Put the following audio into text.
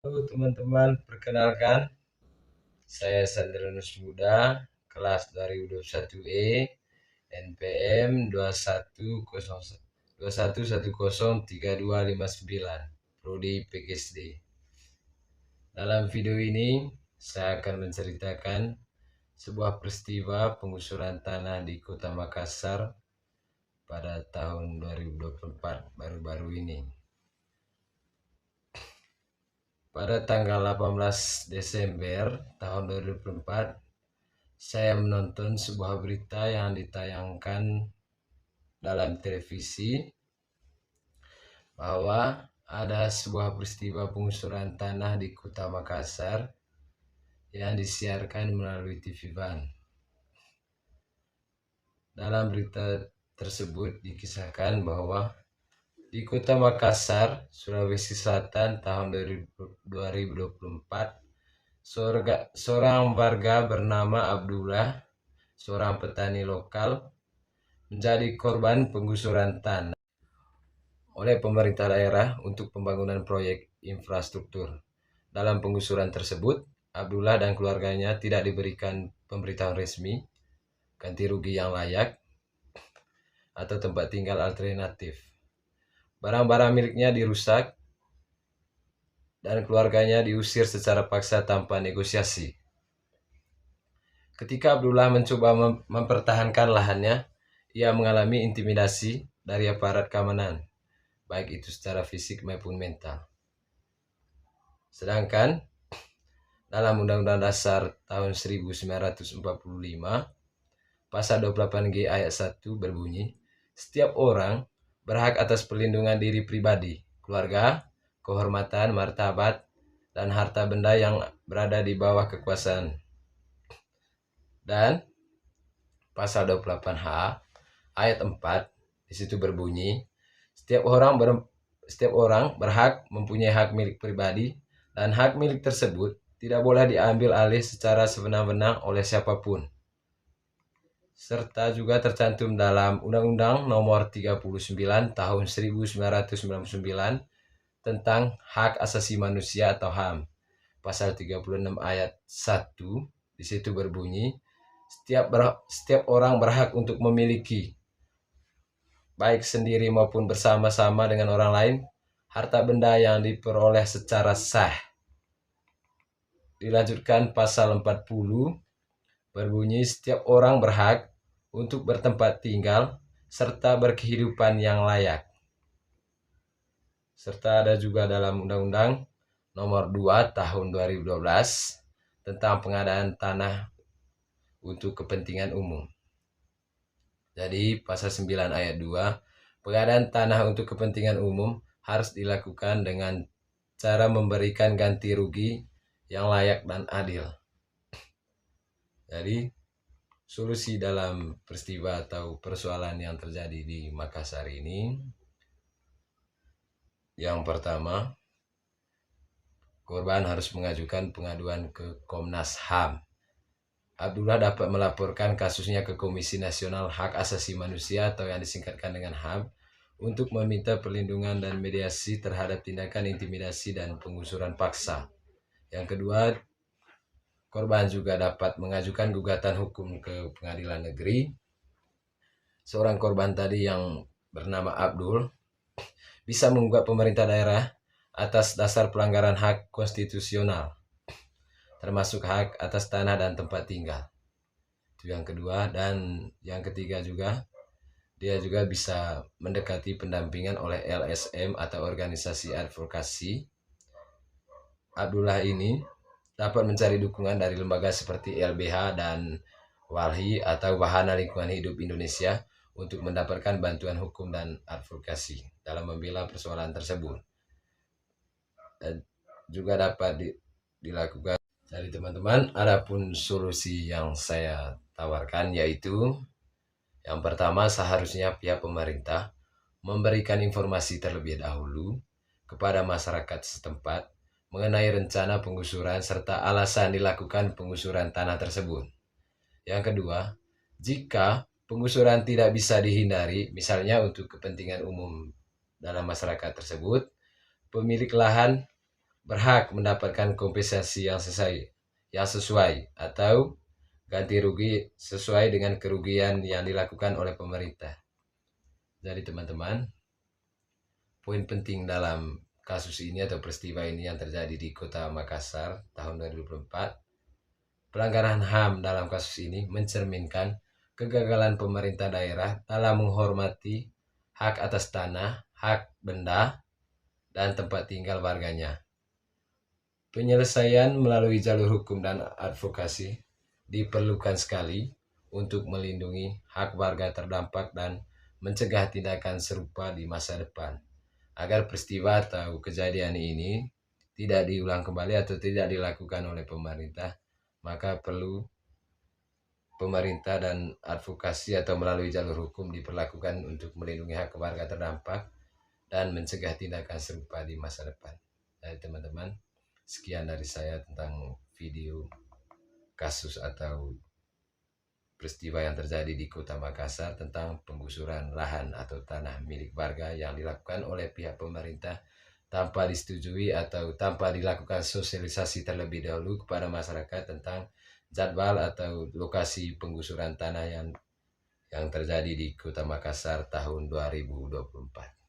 Halo teman-teman, perkenalkan saya Sandranus Muda, kelas 2021E, NPM 21103259, Prodi PGSD. Dalam video ini saya akan menceritakan sebuah peristiwa penggusuran tanah di Kota Makassar pada tahun 2024 baru-baru ini. Pada tanggal 18 Desember tahun 2024, saya menonton sebuah berita yang ditayangkan dalam televisi bahwa ada sebuah peristiwa penggusuran tanah di Kota Makassar yang disiarkan melalui TV Ban. Dalam berita tersebut dikisahkan bahwa di Kota Makassar, Sulawesi Selatan tahun 2024, seorang warga bernama Abdullah, seorang petani lokal, menjadi korban penggusuran tanah oleh pemerintah daerah untuk pembangunan proyek infrastruktur. Dalam penggusuran tersebut, Abdullah dan keluarganya tidak diberikan pemberitahuan resmi, ganti rugi yang layak, atau tempat tinggal alternatif. Barang-barang miliknya dirusak dan keluarganya diusir secara paksa tanpa negosiasi. Ketika Abdullah mencoba mempertahankan lahannya, ia mengalami intimidasi dari aparat keamanan, baik itu secara fisik maupun mental. Sedangkan dalam Undang-Undang Dasar tahun 1945, pasal 28G ayat 1 berbunyi, setiap orang berhak atas perlindungan diri pribadi, keluarga, kehormatan, martabat, dan harta benda yang berada di bawah kekuasaan. Dan pasal 28H ayat 4 di situ berbunyi, setiap orang berhak mempunyai hak milik pribadi dan hak milik tersebut tidak boleh diambil alih secara sewenang-wenang oleh siapapun. Serta juga tercantum dalam Undang-Undang Nomor 39 Tahun 1999 tentang Hak Asasi Manusia atau HAM. Pasal 36 ayat 1 di situ berbunyi, setiap orang berhak untuk memiliki, baik sendiri maupun bersama-sama dengan orang lain, harta benda yang diperoleh secara sah. Dilanjutkan pasal 40 berbunyi, setiap orang berhak untuk bertempat tinggal serta berkehidupan yang layak. Serta ada juga dalam Undang-Undang Nomor 2 Tahun 2012 tentang pengadaan tanah untuk kepentingan umum. Jadi pasal 9 ayat 2, pengadaan tanah untuk kepentingan umum harus dilakukan dengan cara memberikan ganti rugi yang layak dan adil. Jadi solusi dalam peristiwa atau persoalan yang terjadi di Makassar ini, yang pertama, korban harus mengajukan pengaduan ke Komnas HAM. Abdullah dapat melaporkan kasusnya ke Komisi Nasional Hak Asasi Manusia atau yang disingkatkan dengan HAM untuk meminta perlindungan dan mediasi terhadap tindakan intimidasi dan penggusuran paksa. Yang kedua, korban juga dapat mengajukan gugatan hukum ke pengadilan negeri. Seorang korban tadi yang bernama Abdul bisa menggugat pemerintah daerah atas dasar pelanggaran hak konstitusional, termasuk hak atas tanah dan tempat tinggal. Itu yang kedua. Dan yang ketiga juga, dia juga bisa mendekati pendampingan oleh LSM atau organisasi advokasi. Abdullah ini dapat mencari dukungan dari lembaga seperti LBH dan Walhi atau Wahana Lingkungan Hidup Indonesia untuk mendapatkan bantuan hukum dan advokasi dalam membela persoalan tersebut. Dan juga dapat dilakukan. Jadi teman-teman, adapun solusi yang saya tawarkan yaitu, yang pertama, seharusnya pihak pemerintah memberikan informasi terlebih dahulu kepada masyarakat setempat mengenai rencana penggusuran serta alasan dilakukan penggusuran tanah tersebut. Yang kedua, jika penggusuran tidak bisa dihindari, misalnya untuk kepentingan umum dalam masyarakat tersebut, pemilik lahan berhak mendapatkan kompensasi yang sesuai atau ganti rugi sesuai dengan kerugian yang dilakukan oleh pemerintah. Jadi teman-teman, poin penting dalam kasus ini atau peristiwa ini yang terjadi di Kota Makassar tahun 2024, pelanggaran HAM dalam kasus ini mencerminkan kegagalan pemerintah daerah dalam menghormati hak atas tanah, hak benda, dan tempat tinggal warganya. Penyelesaian melalui jalur hukum dan advokasi diperlukan sekali untuk melindungi hak warga terdampak dan mencegah tindakan serupa di masa depan. Agar peristiwa atau kejadian ini tidak diulang kembali atau tidak dilakukan oleh pemerintah, maka perlu pemerintah dan advokasi atau melalui jalur hukum diperlakukan untuk melindungi hak warga terdampak dan mencegah tindakan serupa di masa depan. Jadi teman-teman, sekian dari saya tentang video kasus atau peristiwa yang terjadi di Kota Makassar tentang penggusuran lahan atau tanah milik warga yang dilakukan oleh pihak pemerintah tanpa disetujui atau tanpa dilakukan sosialisasi terlebih dahulu kepada masyarakat tentang jadwal atau lokasi penggusuran tanah yang terjadi di Kota Makassar tahun 2024.